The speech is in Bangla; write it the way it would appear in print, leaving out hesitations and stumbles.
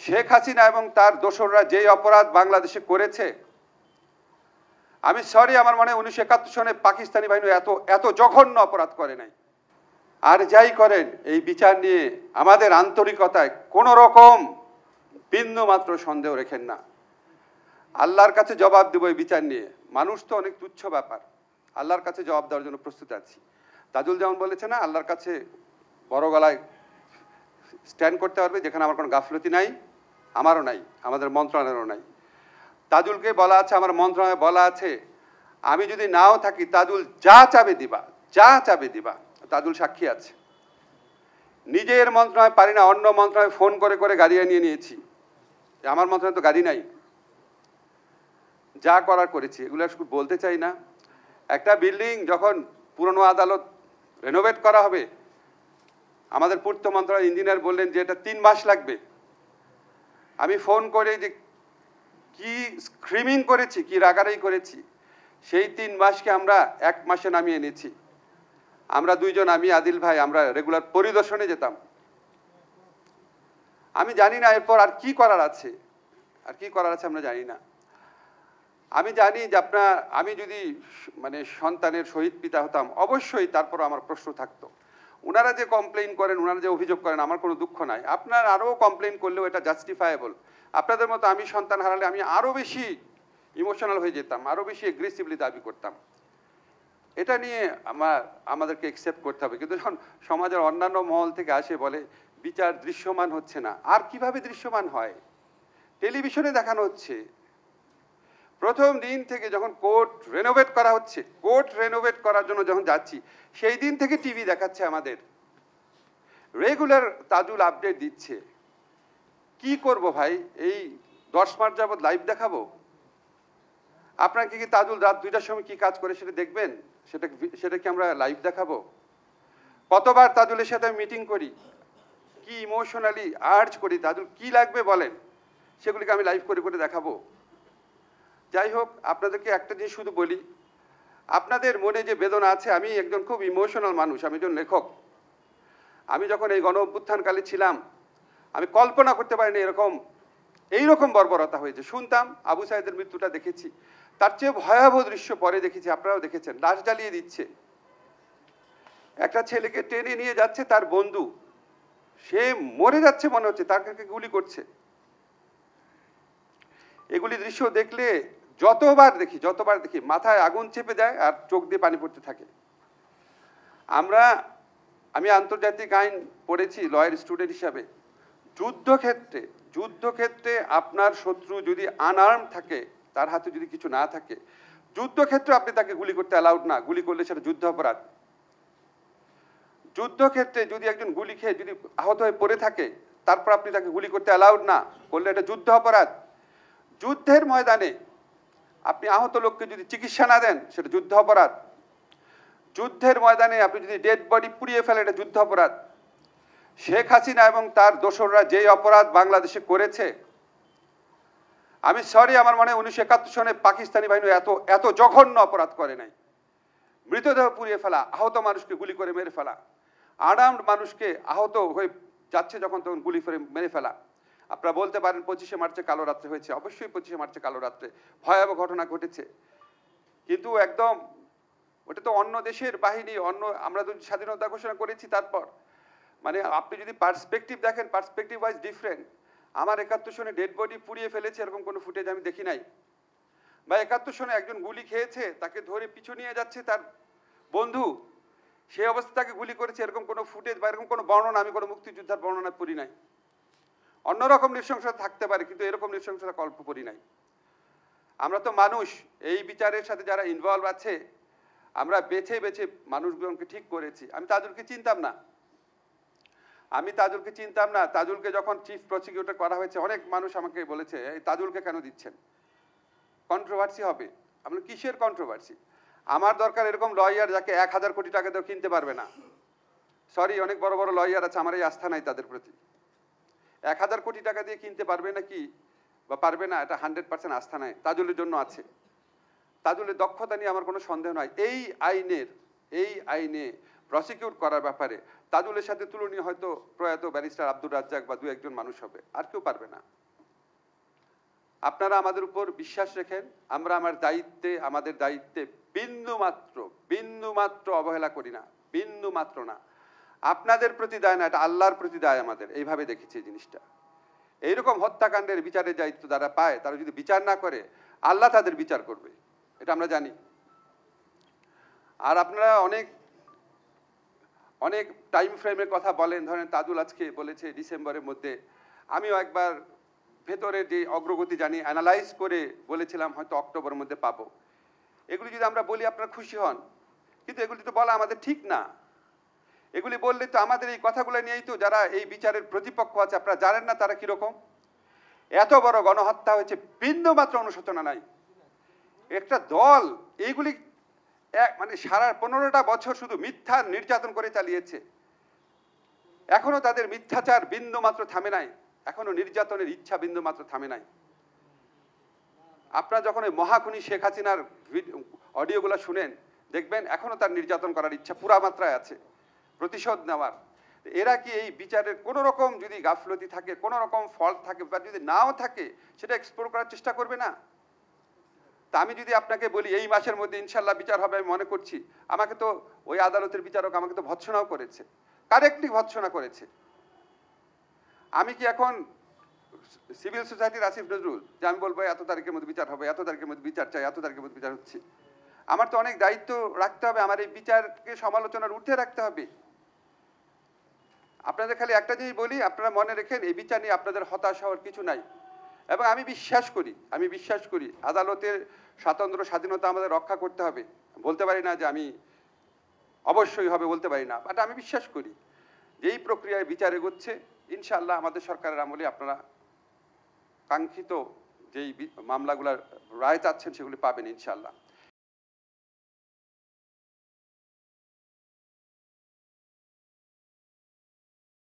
শেখ হাসিনা এবং তার দোসররা যেই অপরাধ বাংলাদেশে করেছে, আমি সরি, আমার মনে 1971 সনে পাকিস্তানি বাহিনী এত জঘন্য অপরাধ করে নাই। আর যাই করেন, এই বিচার নিয়ে আমাদের আন্তরিকতায় কোনো রকম বিন্দু মাত্র সন্দেহ রেখেন না। আল্লাহর কাছে জবাব দেব এই বিচার নিয়ে। মানুষ তো অনেক তুচ্ছ ব্যাপার, আল্লাহর কাছে জবাব দেওয়ার জন্য প্রস্তুত আছি। তাজুল যেমন বলেছে না, আল্লাহর কাছে বড় গলায় স্ট্যান্ড করতে পারবে, যেখানে আমার কোনো গাফলতি নাই, আমারও নাই, আমাদের মন্ত্রণালয়েরও নাই। তাজুলকে বলা আছে, আমার মন্ত্রণালয়ে বলা আছে, আমি যদি নাও থাকি তাজুল যা চাবে দিবা, যা চাবে দিবা। তাজুল সাক্ষী আছে। নিজের মন্ত্রণালয় পারি না, অন্য মন্ত্রণালয়ে ফোন করে করে গাড়ি নিয়ে নিয়েছি। আমার মন্ত্রণালয়ে তো গাড়ি নাই। যা করার করেছি, এগুলো শুধু বলতে চাই না। একটা বিল্ডিং যখন পুরনো আদালত রেনোভেট করা হবে, আমাদের পূর্ত মন্ত্রণালয় ইঞ্জিনিয়ার বললেন যে এটা 3 মাস লাগবে। আমি ফোন করে যে কি স্ক্রিমিং করেছি, কি রাগারাগি করেছি, সেই 3 মাসকে আমরা 1 মাসে নামিয়ে এনেছি। আমরা দুইজন, আমি আদিল ভাই, আমরা রেগুলার পরিদর্শনে যেতাম। আমি জানি না এরপর আর কি করার আছে, আমরা জানি না। আমি জানি যে আমি যদি মানে সন্তানের শহীদ পিতা হতাম, অবশ্যই তারপর আমার প্রশ্ন থাকতো। ওনারা যে কমপ্লেইন করেন, ওনারা যে অভিযোগ করেন, আমার কোনো দুঃখ নাই। আপনার আরও কমপ্লেইন করলেও এটা জাস্টিফায়েবল। আপনাদের মতো আমি সন্তান হারালে আমি আরও বেশি ইমোশনাল হয়ে যেতাম, আরও বেশি এগ্রেসিভলি দাবি করতাম। এটা নিয়ে আমাদেরকে অ্যাকসেপ্ট করতে হবে। কিন্তু যখন সমাজের অন্যান্য মহল থেকে আসে বলে বিচার দৃশ্যমান হচ্ছে না, আর কিভাবে দৃশ্যমান হয়? টেলিভিশনে দেখানো হচ্ছে। প্রথম দিন থেকে যখন কোর্ট রেনোভেট করা হচ্ছে, কোর্ট রেনোভেট করার জন্য যখন যাচ্ছি, সেই দিন থেকে টিভি দেখাচ্ছে আমাদের, রেগুলার তাজুল আপডেট দিচ্ছে। কি করব ভাই? এই 10 মাস যাবৎ লাইভ দেখাবো? আপনাকে কি তাজুল রাত 2টার সময় কি কাজ করে সেটা দেখবেন? সেটা কি আমরা লাইভ দেখাবো? কতবার তাজুলের সাথে মিটিং করি, কি ইমোশনালি আর্জ করি, তাজুল কি লাগবে বলেন, সেগুলিকে আমি লাইভ করে করে দেখাবো? যাই হোক, আপনাদেরকে একটা জিনিস শুধু বলি, আপনাদের মনে যে বেদনা আছে, আমি একজন খুব ইমোশনাল মানুষ, আমি একজন লেখক। আমি যখন এই গণ অভ্যুত্থানকালে ছিলাম, আমি কল্পনা করতে পারিনি এইরকম বর্বরতা হয়েছে। শুনতাম, আবু সাইদের মৃত্যুটা দেখেছি, তার চেয়ে ভয়াবহ দৃশ্য পরে দেখেছি, আপনারাও দেখেছেন। লাশ জ্বালিয়ে দিচ্ছে, একটা ছেলেকে টেনে নিয়ে যাচ্ছে তার বন্ধু, সে মরে যাচ্ছে মনে হচ্ছে, তার কাছে গুলি করছে। এগুলি দৃশ্য দেখলে যতবার দেখি মাথায় আগুন চেপে যায় আর চোখ দিয়ে পানি পড়তে থাকে। আমি আন্তর্জাতিক আইন পড়েছি লয়ের স্টুডেন্ট হিসাবে। যুদ্ধক্ষেত্রে আপনার শত্রু যদি আনআর্ম থাকে, তার হাতে যদি কিছু না থাকে, যুদ্ধক্ষেত্রে আপনি তাকে গুলি করতে অ্যালাউড না। গুলি করলে সেটা যুদ্ধ অপরাধ। যুদ্ধক্ষেত্রে যদি একজন গুলি খেয়ে যদি আহত হয়ে পড়ে থাকে, তারপর আপনি তাকে গুলি করতে অ্যালাউড না করলে এটা যুদ্ধ অপরাধ। যুদ্ধের ময়দানে আপনি আহত লোককে যদি চিকিৎসা না দেন, সেটা যুদ্ধ অপরাধ। যুদ্ধের ময়দানে আপনি যদি ডেড বডি পুড়িয়ে ফেলেন, এটা যুদ্ধ অপরাধ। শেখ হাসিনা এবং তার দোসররা যেই অপরাধ বাংলাদেশে করেছে, আমি সরি, আমার মনে 1971 সনে পাকিস্তানি বাহিনী এত জঘন্য অপরাধ করে নাই। মৃতদেহ পুড়িয়ে ফেলা, আহত মানুষকে গুলি করে মেরে ফেলা, আর্মড মানুষকে আহত হয়ে যাচ্ছে যখন তখন গুলি করে মেরে ফেলা। আপনারা বলতে পারেন 25শে মার্চে কালো রাত্রে হয়েছে, অবশ্যই 25শে মার্চে কালো রাত্রে ভয়াবহ ঘটনা ঘটেছে। কিন্তু একদম ওটা তো অন্য দেশের বাহিনী, আমরা তো স্বাধীনতা ঘোষণা করেছি, তারপর মানে আপনি যদি পার্সপেক্টিভ দেখেন, পার্সপেক্টিভ ওয়াইজ ডিফারেন্ট। আমার 71 সনে ডেড বডি পুড়িয়ে ফেলেছে এরকম কোনো ফুটেজ আমি দেখি নাই। বা 71 সনে একজন গুলি খেয়েছে, তাকে ধরে পিছু নিয়ে যাচ্ছে তার বন্ধু, সেই অবস্থা তাকে গুলি করেছে, এরকম কোনো ফুটেজ বা এরকম কোনো বর্ণনা আমি কোনো মুক্তিযোদ্ধার বর্ণনা পড়ি নাই। অন্যরকম নৃশংসতা থাকতে পারে, কিন্তু এরকম নৃশংসতা গল্প পড়ি নাই। আমরা তো মানুষ, এই বিচারের সাথে যারা ইনভলভ আছে, আমরা বেছে বেছে মানুষগুলোকে ঠিক করেছি। আমি তাজুলকে চিনতাম না। তাজুলকে যখন চিফ প্রসিকিউটর করা হয়েছে, অনেক মানুষ আমাকে বলেছে, এই তাজুলকে কেন দিচ্ছেন? কন্ট্রোভার্সি হবে। আমরা কিসের কন্ট্রোভার্সি? আমার দরকার এরকম লয়ার যাকে 1000 কোটি টাকা দিয়েও কিনতে পারবে না। সরি, অনেক বড় বড় লয়ার আছে, আমার এই আস্থা নাই তাদের প্রতি। 1000 কোটি টাকা দিয়ে কিনতে পারবে নাকি বা পারবে না, এটা 100% আস্থা নাই। তাজুলের জন্য আছে। তাজুলের দক্ষতা নিয়ে আমার কোনো সন্দেহ নাই। এই আইনে প্রসিকিউট করার ব্যাপারে তাজুলের সাথে তুলনীয় হয়তো প্রয়াত ব্যারিস্টার আব্দুর রাজ্জাক বা দু একজন মানুষ হবে, আর কেউ পারবে না। আপনারা আমাদের উপর বিশ্বাস রেখেন, আমরা আমাদের দায়িত্বে বিন্দু মাত্র অবহেলা করি না, বিন্দু মাত্র না। আপনাদের প্রতি দায় না, এটা আল্লাহর প্রতি দায় আমাদের, এইভাবে দেখেছি এই জিনিসটা। এইরকম হত্যাকাণ্ডের বিচারের দায়িত্ব যারা পায়, তারা যদি বিচার না করে আল্লাহ তাদের বিচার করবে, এটা আমরা জানি। আর আপনারা অনেক অনেক টাইম ফ্রেমের কথা বলেন, ধরেন তাজুল আজকে বলেছে ডিসেম্বরের মধ্যে, আমিও একবার ভেতরের যে অগ্রগতি জানি অ্যানালাইজ করে বলেছিলাম হয়তো অক্টোবরের মধ্যে পাবো। এগুলি যদি আমরা বলি আপনারা খুশি হন, কিন্তু এগুলি তো বলা আমাদের ঠিক না। এগুলি বললে তো আমাদের এই কথাগুলো নিয়েই তো যারা এই বিচারের প্রতিপক্ষ আছে, আপনারা জানেন না তারা কিরকম। এত বড় গণহত্যা হয়েছে, বিন্দু মাত্র অনুশোচনা নাই। একটা দল এইগুলি মানে সারা 15টা বছর শুধু মিথ্যা নির্যাতন করে চালিয়েছে, এখনো তাদের মিথ্যাচার বিন্দু মাত্র থামে নাই, এখনো নির্যাতনের ইচ্ছা বিন্দু মাত্র থামে নাই। আপনারা যখন ওই মহাখুনি শেখ হাসিনার অডিওগুলো শুনেন, দেখবেন এখনো তার নির্যাতন করার ইচ্ছা পুরা মাত্রায় আছে, প্রতিশোধ নেওয়ার। এরা কি এই বিচারের কোনো রকম যদি গাফলতি থাকে, কোনো রকম ফল্ট থাকে, বা যদি নাও থাকে, সেটা এক্সপ্লোর করার চেষ্টা করবে না? তা আমি যদি আপনাকে বলি এই মাসের মধ্যে ইনশাল্লাহ বিচার হবে, আমি মনে করছি, আমাকে তো ওই আদালতের বিচারক আমাকে তো ভৎসনাও করেছে, কারেক্টলি ভৎসনা করেছে। আমি কি এখন সিভিল সোসাইটির আসিফ নজরুল যে আমি বলবো এত তারিখের মধ্যে বিচার হবে, এত তারিখের মধ্যে বিচার চাই, এত তারিখের মধ্যে বিচার হচ্ছে? আমার তো অনেক দায়িত্ব রাখতে হবে, আমার এই বিচারকে সমালোচনার ঊর্ধ্বে রাখতে হবে। আপনাদের খালি একটা জিনিস বলি, আপনারা মনে রেখেন এই বিচার নিয়ে আপনাদের হতাশ হওয়ার কিছু নাই। এবং আমি বিশ্বাস করি আদালতের স্বাধীনতা আমাদের রক্ষা করতে হবে। বলতে পারি না যে আমি অবশ্যই হবে, বলতে পারি না, বাট আমি বিশ্বাস করি যে এই প্রক্রিয়ায় বিচার এগোচ্ছে, ইনশাআল্লাহ আমাদের সরকারের আমলে আপনারা কাঙ্ক্ষিত যেই মামলাগুলোর রায় চাচ্ছেন সেগুলি পাবেন ইনশাআল্লাহ।